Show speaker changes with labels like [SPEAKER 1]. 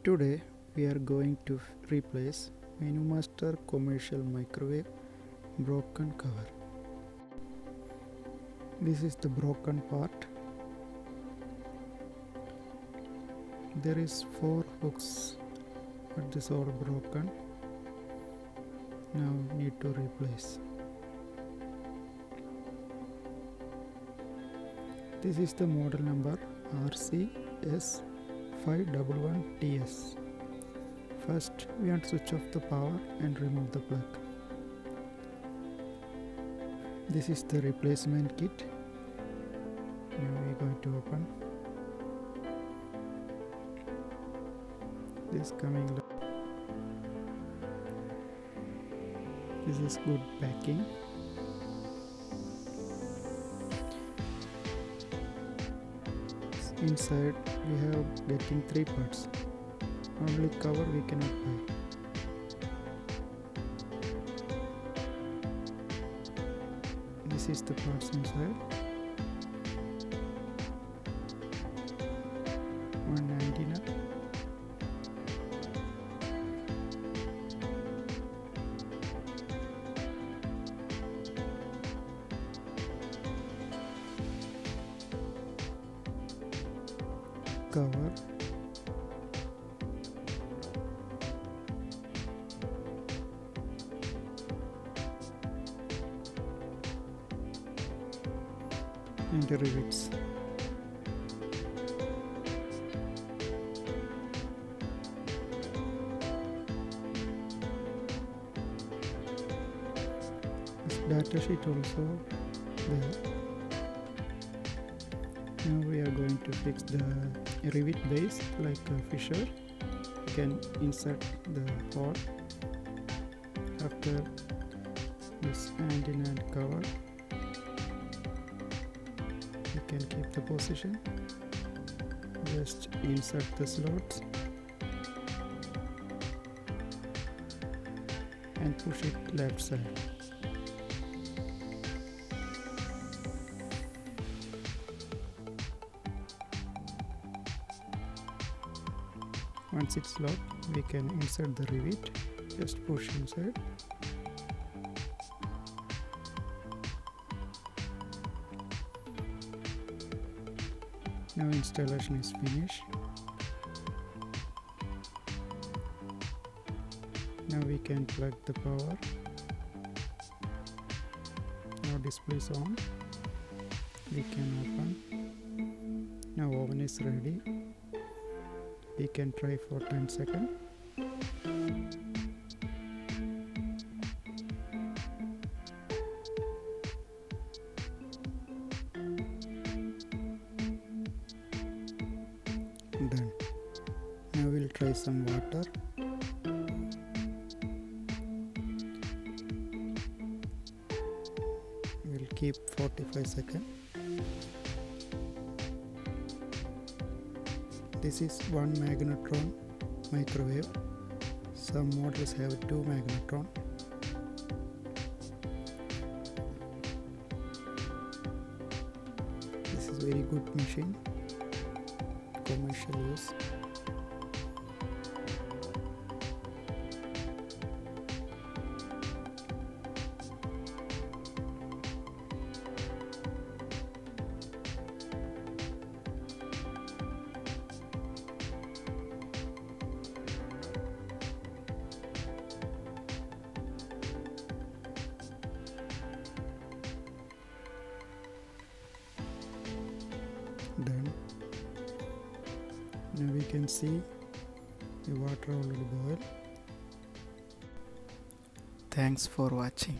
[SPEAKER 1] Today we are going to replace Menumaster commercial microwave broken cover. This is the broken part. There is 4 hooks, but this all broken. Now need to replace. This is the model number RCS511TS. First we want to switch off the power and remove the plug. This is the replacement kit. Now we are going to open. This coming. This is good packing. Inside we have getting 3 parts. Only cover we cannot buy. This is the parts inside. 199. Cover. And the rivets. This data sheet also there. Now we are going to fix the rivet base like a fissure. You can insert the hole. After this antenna and cover, you can keep the position. Just insert the slots and push it left side. Once it's locked, we can insert the rivet. Just push inside. Now installation is finished. Now we can plug the power. Now display is on. We can open. Now oven is ready. We can try for 10 seconds. Done. Now we'll try some water. We'll keep 45 seconds. This is 1 magnetron microwave. Some models have 2 magnetron. This is very good machine. Commercial use. Done. Now we can see the water already boiled. Thanks for watching.